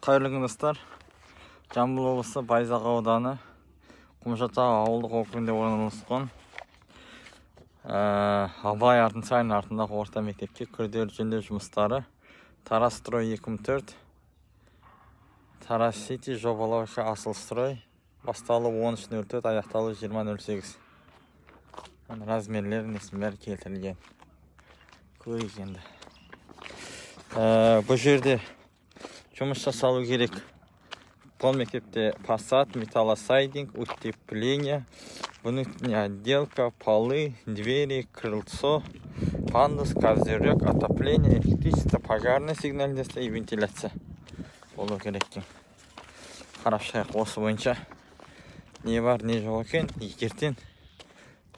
Қайырлы күн достар. Жамбыл облысы Байзақ ауданы Құмжата ауылдық округінде орналасқан Абай Артынсарин артындағы орта мектепке күрделі жөндеу жұмыстары Тараз строй 2004, Тараз Сити жобалаушы Асыл строй басталып 13.04, аяқталып 20.08. Размерлері бәрі келтірілген. Көрейік енді. Бұл жерде жұмыс жасалу керек. Бұл мектепте фасад, металлосайдинг, утепление, внутренняя отделка, полы, двери, крыльцо, пандус, козырек, отопление, электричество, пожарная сигнализация и вентиляция. Болу керек екен. Қарап шығайық, осы бойынша не бар, не жоқ екен, ертең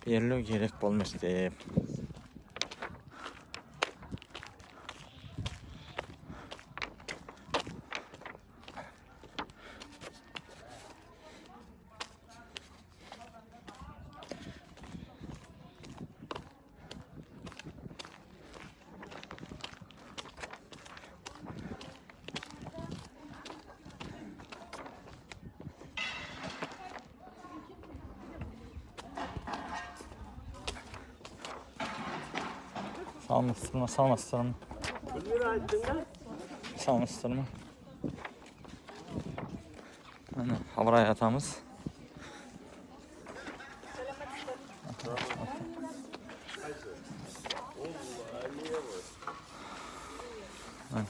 берілу керек бұл мектеп. Salmastırma. Havraya atamız.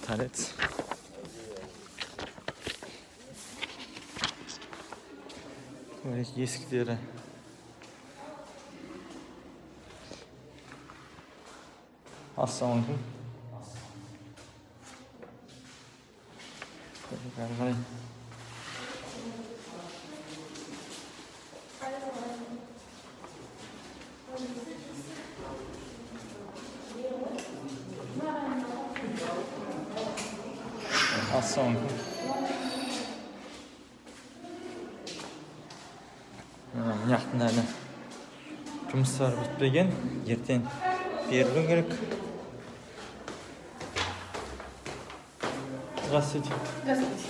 Taret. Böyle eskileri. Assalamualaikum. Assalamualaikum. Яқтында жұмыстар бітпеген, ертең берілу керек. Здравствуйте. Здравствуйте.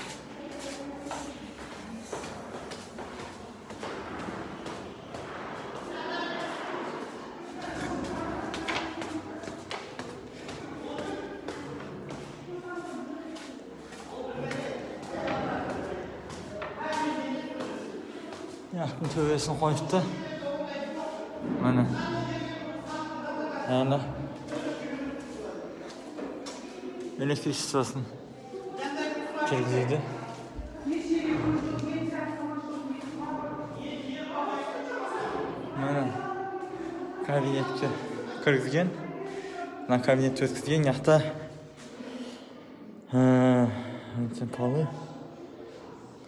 Яқтың төбесін қойыпты. Міне. Әні. Электричествосын жүргізеді. Міне. Кабинетке кіргізген. Мына кабинетті өткізген. Яқта полы.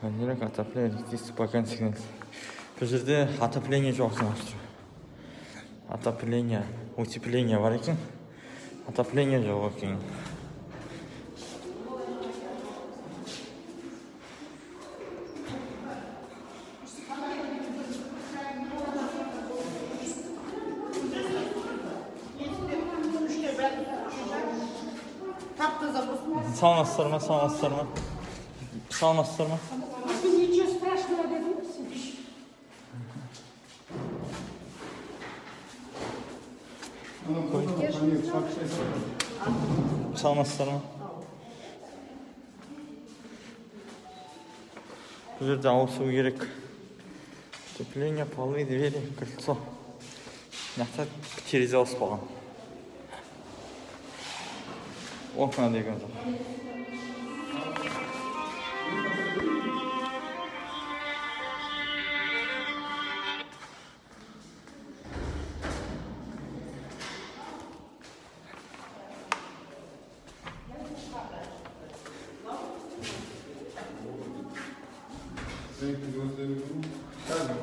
Козырек, отопление, электричество, пожарная сигнализация. Бұл жерде отопление жоқ екен. Отопление, утепление бар екен. Отопление жоқ екен. Салмастырма. Ничего страшного, добился. Салмастырма. Бұл жерде ауысу керек. Утепление, полы, двери, крыльцо. Яқта терезе ауысып қалған. Окна деген жоқ.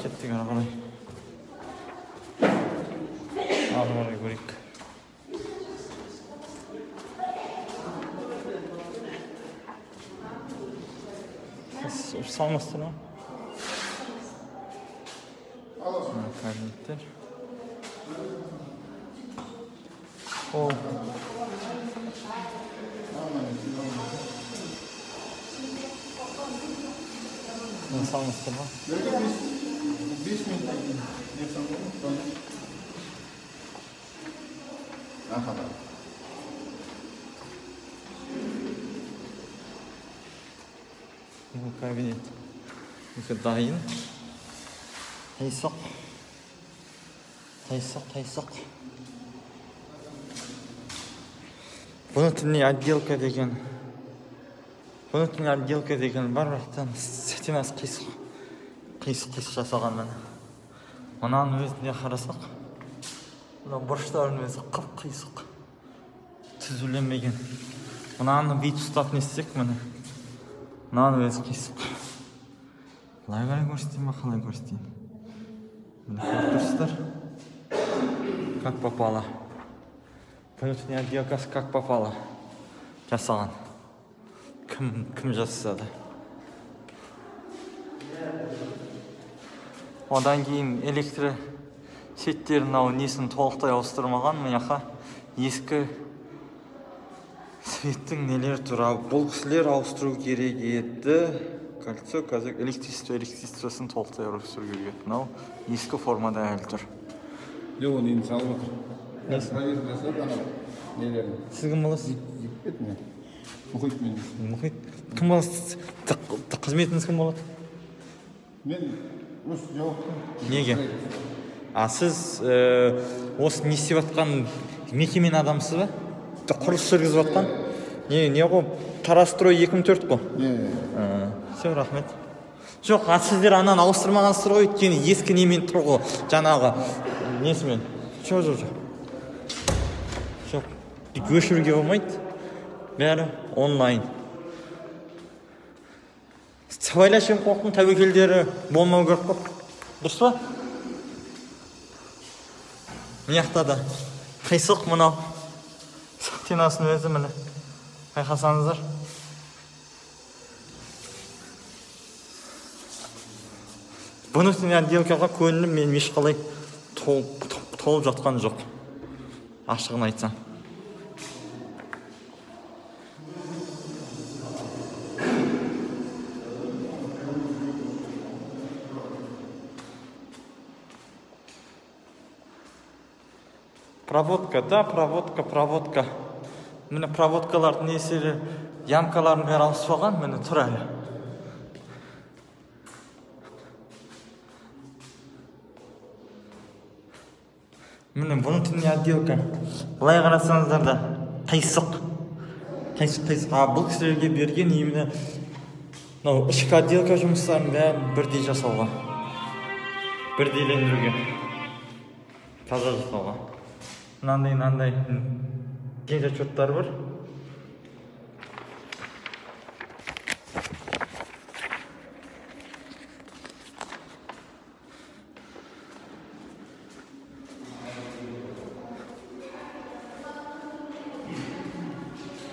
Kеттік ана қарай. Ары қарай көрейік. Салмастырма. Кабинеттер. Саламатсыздар ма? 5 минуттан кейін берсем болады. Bu kabinet. Уже дайын. Тайсақ. Внутренняя отделка деген. Внутренняя отделка деген бар, бірақтан стенасы қисық жасаған міне. Мынаның өзіне қарасақ, мына бұрыштардың өзі қып-қисық. Түзуленбеген. Мынаның бейт ұстап не істесек міне. Мынаның өзі қисық. Қалай қарай көрсетейін ба, қалай көрсетейін? Міне көріп тұрсыздар. Как попало. Внутренняя отделкасы как попало. Жасаған. Кім жасады? Одан кейін электр сеттерін несін толықтай ауыстырмаған. Мыняқа ескі светтің нелер тұра. Бұл кісілер ауыстыру керек еді. Кольцо, қазір электричествосын толықтай ауыстыру керек еді. Мынау ескі формада әлі тұр. Жоқ, оны енді салып отыр. Несін? Проверка жасап, анау нелерін. Сіз кім боласыз? Жіппет ме? Мұхит мен. Мұхит? Кім боласыз? Қызметіңіз кім болады? Мен осы жауаптың. Неге? Сіз осы не істеп жатқан мекемен адамсыз ба? Құрылыс жүргізіп жатқан? Не ғой? Тарастрой 2004 қой? Все, рахмет. Жоқ, сіздер анан ауыстырмағансыздар ғой, өйткені ескі немен тұр ғой, жаңағы несімен. Жоқ. Өшіруге болмайды. Бәрі онлайн. Сыбайлас жемқорлықтың тәуекелдері болмау керек қой. Дұрыс па? Мыняқта да қисық мынау. Стенасын өзі міне. Байқасаңыздар. Бұның отделкаға көңілім мен ешқалай толып жатқан жоқ. Ашығын айтсам. Проводка, да, проводка. Міне проводкалардың несері ямкаларын бәрі ауыспаған, міне тұр әлі. Міне внутренняя отделка. Былай қарасаңыздар да қисық. Бұл кісілерге берген именно ішкі отделка жұмыстарын бәрін бірдей жасауға. Бірдейлендіруге. Таза жасауға. Мынандай отчеттар бар.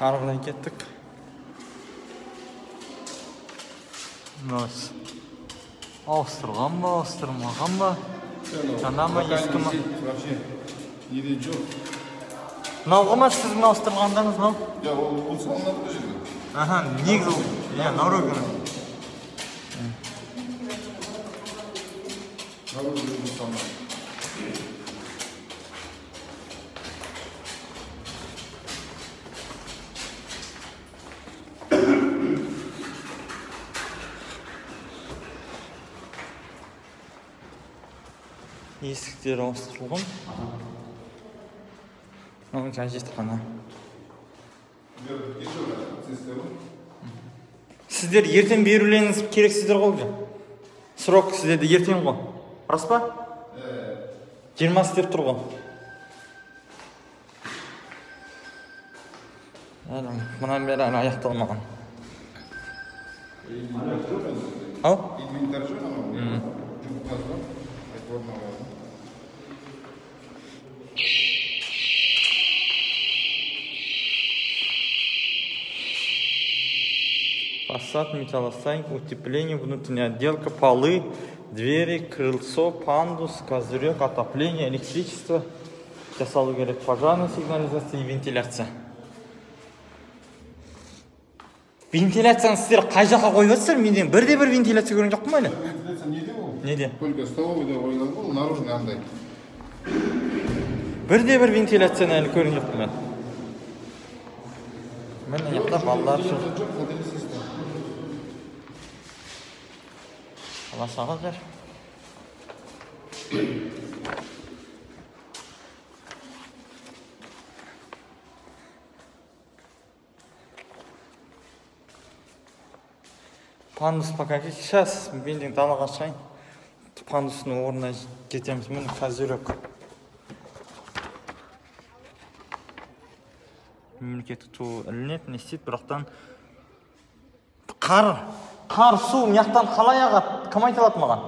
Арғыдай кеттік. Ауыстырған ба, ауыстырмаған ба? Жаңа ма, ескі ма? Неде жоқ. Мынауға ма сіздің ауыстырғандарыңыз мынау? Жоқ, ол салынады бұл жерде. Негізі ол. Наурогіні. Наурогіні салынады. Есіктер ауыстырылған. Мынау жәжетхана. Сіздер ертең берулеріңіз керексіздер ғой. Срок сіздерде ертең ғой. Рас па? 20 деп тұр ғой. Мұнан бері аяқталмаған. Ал? Инвентар жоқ анау. Жұмқаз бар. Фасад, металлостойк, утепление, внутренняя отделка, полы, двери, крыльцо, пандус, козырек, отопление, электричество. Жасалу керек пожарная сигнализация и вентиляция. Вентиляцияны сіздер қай жаққа қойып жатсыздар? Менен бірде-бір вентиляция көрген жоқпын әлі. Вентиляция неде ол? Неде? Только столовыйда қойылған ғой, наружный андай. Бірде-бір вентиляцияны әлі көрген жоқпын мен. Міне жақта балалар жүр. Жоқ, қателесесіздер. Алашаға жүр. Пандус пока сейчас бензин далаға шығайын. Пандустың орнына кетеміз. Міне козырек. Мемлекеттік ту ілінеді, не істейді, бірақтан қар су мияқтан қалай ағады? Кім айта алады маған?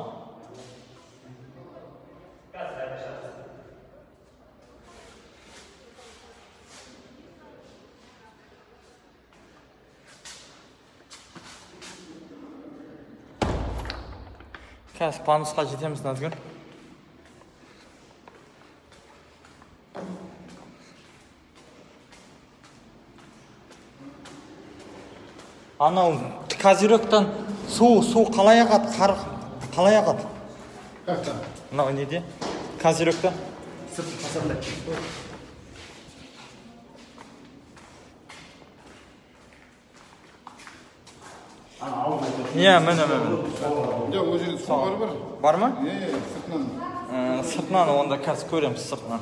Қазір пандусқа жетеміз, Назгүл. Анау козыректан су қалай ағады, қар қалай ағады? Қақта? Мынау неде? Козыректан. Сыртын қасандай. Иә, міне. Жоқ, ол жерде су бар. Бар ма? Сыртынан. Сыртынан онда қазір көреміз сыртынан.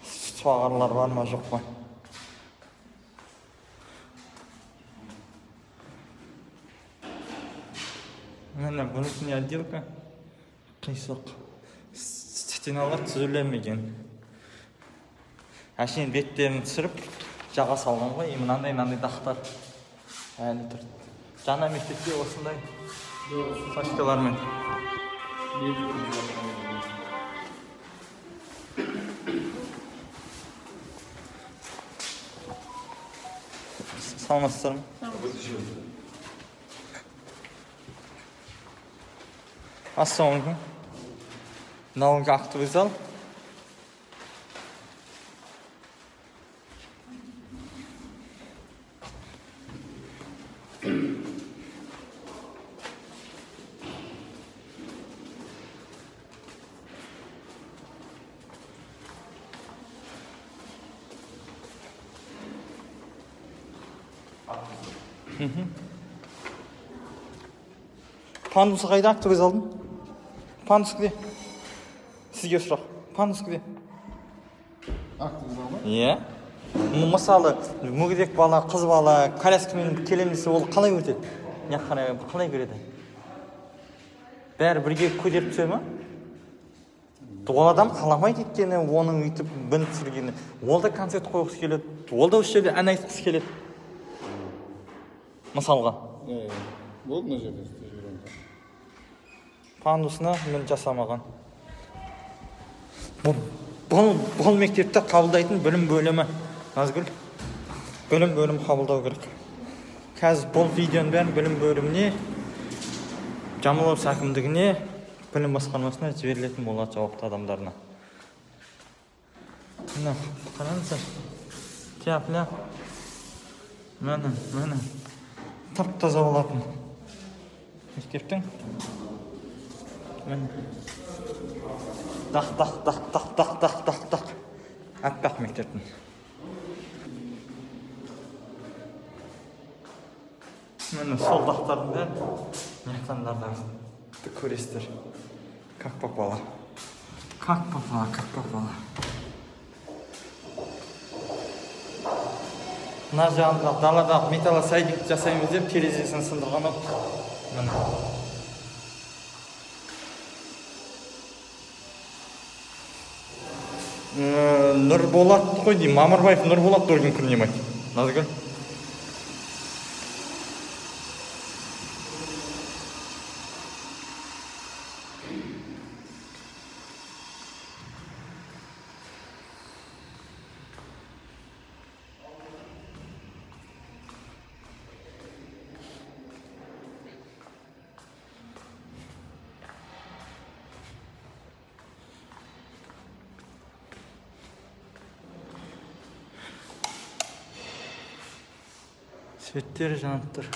Су ағарлар бар ма, жоқ па? Міне бұнысының отделка қисық. Стеналар түзелемеген. Әшейін беттерін түсіріп, жаға салған ғой. Мынандай дақтар әлі тұр. Жаңа мектепте осындай сашкалармен. Саламатсыздар ма? Ассалаумағалейкум. Налонга Ақтөбе. Пандусы қайда? Ақтөбе алдым. Пандус где? Сізге сұрақ. Пандус где? Ақтөбе ма? Иә. Мысалы, мүгедек бала, қыз бала, коляскамен келемесе, ол қалай өтеді? Қалай көреді? Бәрі бірге көтеріп түседі ма? Ол адам қаламайды еткені, оның үйтіп бін түсіргені. Ол да концерт қойғысы келеді. Ол да осы жерде ән айтқысы келеді. Мысалға. Болды мына жерде істеп жіберемін. Пандусына мен жасамаған. Бұл мектепті қабылдайтын білім бөлімі. Назгүл, білім бөлім қабылдау керек. Қазір бұл видеоның бәрін білім бөліміне, Жамбыл облысы әкімдігіне, білім басқармасына жіберілетін болады жауапты адамдарына. Мына, қараңыздар. Тяп-ляп. Міне. Тап-таза болатын. Мектептің. Міне. Дақ. Аппақ мектептің. Міне сол дақтардың бәрі мектептерді көресіздер. Как попало. Мына жағында даладағы металлосайдинг жасаймыз деп терезесін сындырған ау. Міне. Нұрболат қой деймін. Мамырбаев Нұрболат должен принимать. Назгүл. Светтер жанып тұр.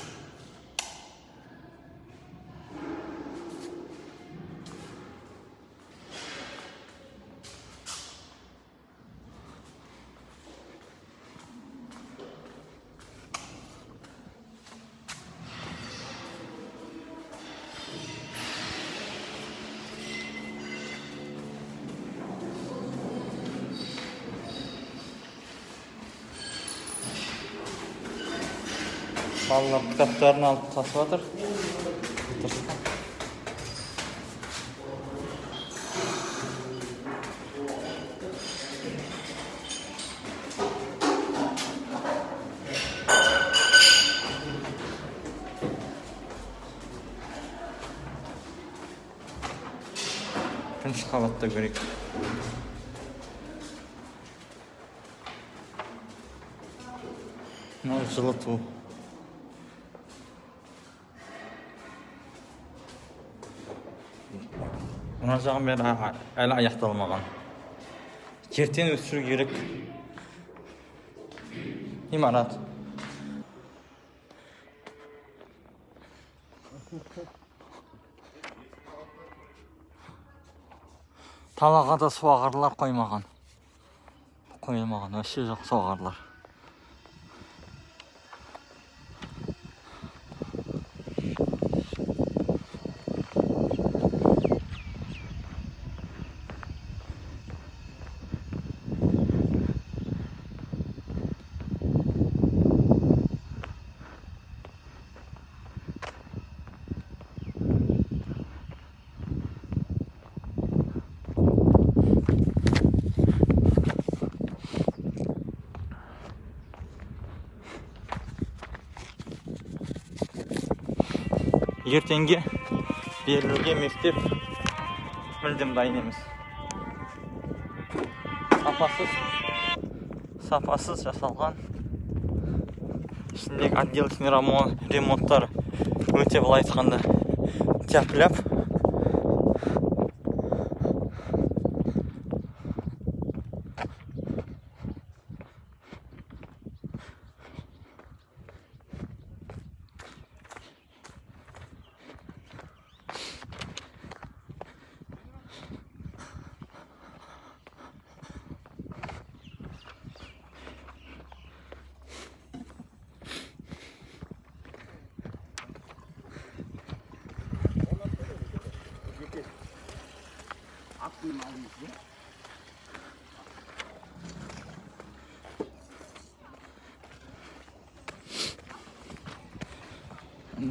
Балалар кітаптарын алып тасып жатыр. Бірінші қабатта көрейік. Мынау жылыту. Мына жағын бері әлі аяқталмаған. Ертең өсіру керек. Имарат. Талаға да суағарлар қоймаған. Қойылмаған, өше жоқ суағарлар. Ертеңге берілуге мектеп мүлдем дайын емес. Сапасыз жасалған. Ішіндегі отделочный ремонттар өте былай айтқанда тяп-ляп.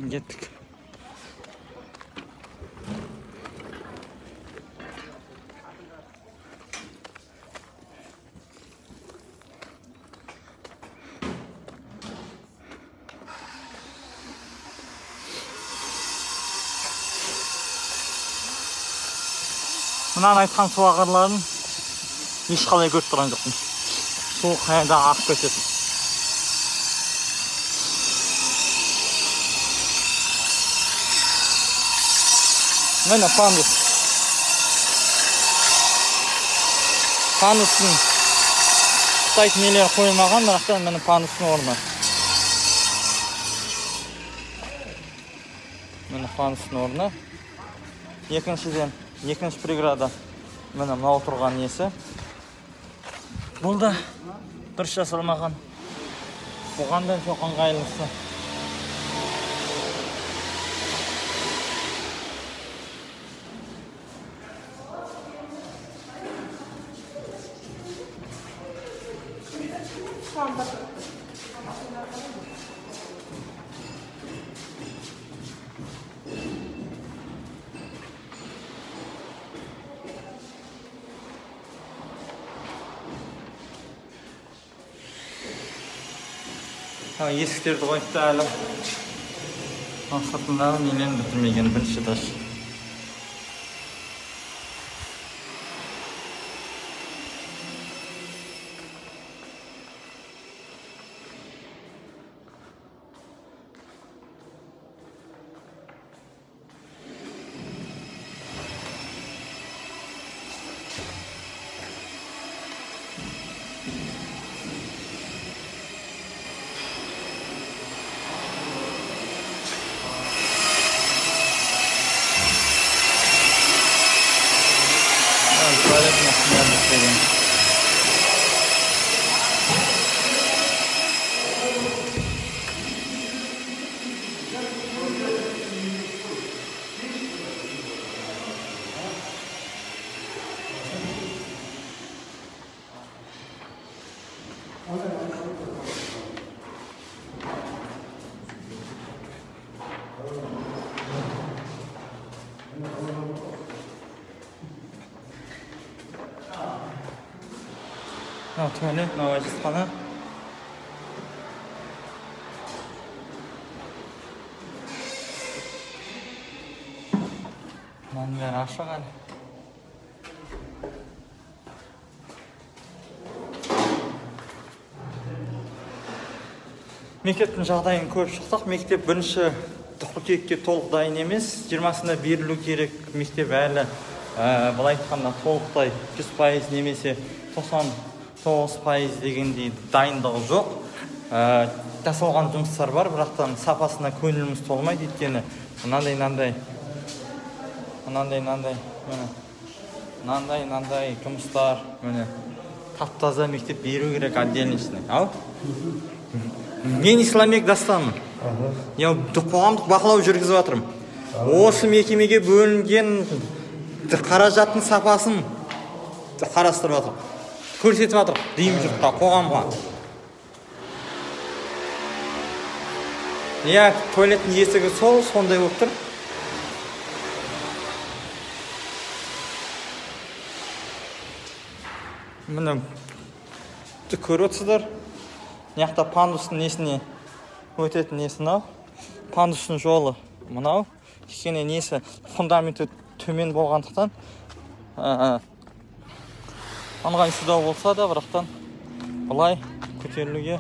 Gittik. Мынаны айтқан суағарларын ешқалай көріп тұрған жоқпын. Су қайда ағып кетеді. Міне пандус. Пандустың ұстайтын нелері қойылмаған, бірақтан міне пандустың орны. Міне пандустың орны. Екіншіден, екінші преграда. Міне мынау тұрған несі. Бұл да дұрыс жасалмаған. Бұған да жоқ ыңғайлысы. Есіктерді қойыпты әлі. Сыртындағы нелерін бітірмеген бірінші этаж. Tuvalet, mынау жатақхана. Мынаның бәрі ашық әлі. Мектептің жағдайын көріп шықтық. Мектеп бірінші қыркүйекке толық дайын емес. 20-сында берілу керек. Мектеп әлі былай айтқанда толықтай 100% немесе 99% дегендей дайындығы жоқ. Жасалған жұмыстар бар, бірақтан сапасына көңіліміз толмайды. Өйткені мынандай жұмыстар, тап-таза мектеп беру керек отдельностный. Ау? Мен исламбек Дастанмын. Я қоғамдық бақылау жүргізіп жатырмын. Осы мекемеге бөлінген қаражаттың сапасын қарастырып жатыр. Көрсетіп жатыр деймін жұртқа, қоғамға. Я туалеттің есігі сондай болып тұр. Міне көріп отырсыздар. Мынақта пандустың несіне өтетін несі мынау. Пандустың жолы мынау. Кішкене несі фундаменті төмен болғандықтан ыңғайсыздау болса да, бірақтан былай көтерілуге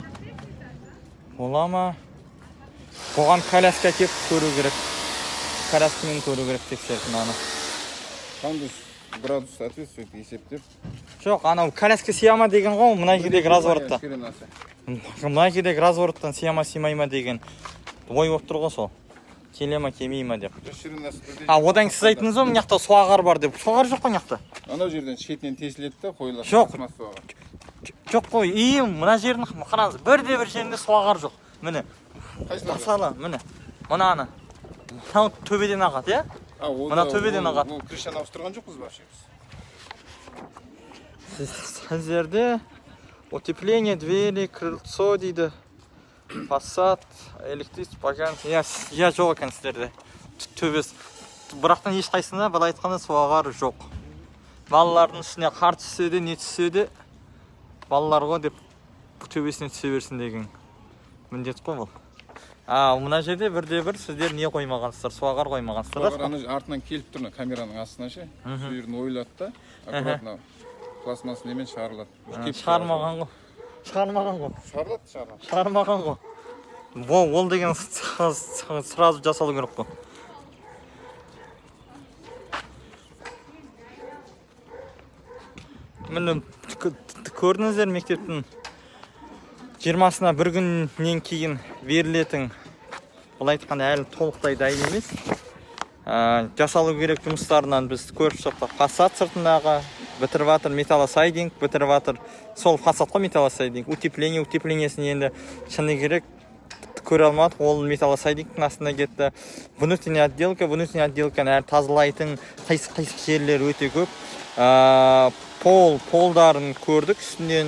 бола ма? Оған коляска кеп көру керек. Коляскамен көру керек тексеріп мынаны. Пандус градус соответствует есептеп. Жоқ, анау коляска сияма деген ғой, мына жердегі разворотта. Мына жердегі развороттан сияма симай ма деген ой болып тұр ғой сол. Келе ма, келмей ма деп. Одан сіз айттыңыз ғой, мынақта суағар бар деп. Суағар жоқ қой мынақта. Анау жерден шетінен тесіледі де қойылады. Жоқ. Жоқ қой, мына жердің қараңыз, бірде-бір жерінде суағар жоқ. Міне. Мысалы, міне. Мынаны. Тау төбеден ағады, иә? Мына төбеден ағады. Ол крышаны ауыстырған жоқпыз вообще біз. Сіздерде утепление двери, крыльцо дейді. Фасад, электричество, пожарный. Я жоқ екен сіздерде. Төбес. Бірақтан ешқайсында былай айтқанда суағар жоқ. Балалардың үстіне қар түссе де, не түссе де, балалар ғой деп төбесіне түсе берсін деген міндет қой бұл. Мына жерде бірде-бір сіздер не қоймағансыздар, суағар қоймағансыздар. Суағар артынан келіп тұрны камераның астына ше. Сол жерін ойлады да, аккуратно пластмасс немен шығарылады. Шығармаған ғой. Шығарылады. Шығармаған ғой. Ол деген сразу жасалу керек қой. Міне көрдіңіздер мектептің 20-сына бір күннен кейін берілетін, былай айтқанда әлі толықтай дайын емес. Жасалу керек жұмыстарынан біз көріп шықтық. Фасад сыртындағы бітіріп жатыр, металлосайдинг бітіріп жатыр. Сол фасад қой металлосайдинг. Утеплениесін енді шыны керек көре алмадық. Ол металлосайдингтің астына кетті. Внутренняя отделканы әлі тазалайтын қисық жерлер өте көп. Полдарын көрдік, үстінен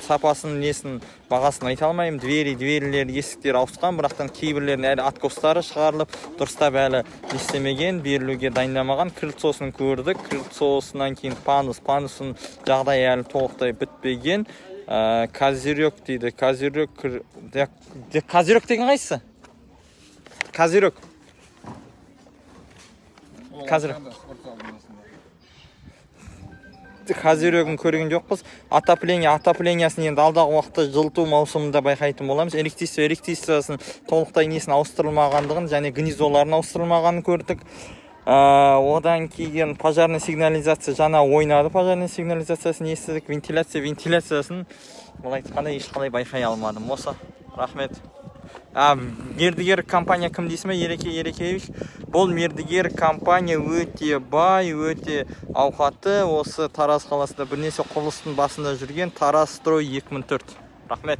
сапасын несін бағасын айта алмаймын. Дверилер, есіктер ауысқан, бірақтан кейбірлерін әлі откостары шығарылып, дұрыстап әлі істемеген, берілуге дайындамаған. Крыльцосын көрдік, крыльцосынан кейін пандустың жағдайы әлі толықтай бітпеген. Козырек дейді, козырек деген қайсысы? Козырек. Козырегін көрген жоқпыз. Отоплениясын енді алдағы уақытта жылыту маусымында байқайтын боламыз. Электричествосын толықтай несін ауыстырылмағандығын және гнездоларын ауыстырылмағанын көрдік. Одан кейін пожарный сигнализация жаңа ойнады. Пожарный сигнализациясын естідік. Вентиляциясын былай айтқанда ешқалай байқай алмадым. Осы, рахмет. Мердігер компания кім дейсің бе? Ерекеевич. Бұл мердігер компания өте бай, өте ауқатты. Осы Тараз қаласында бірнеше құрылыстың басында жүрген Тараз Строй 2004. Рахмет.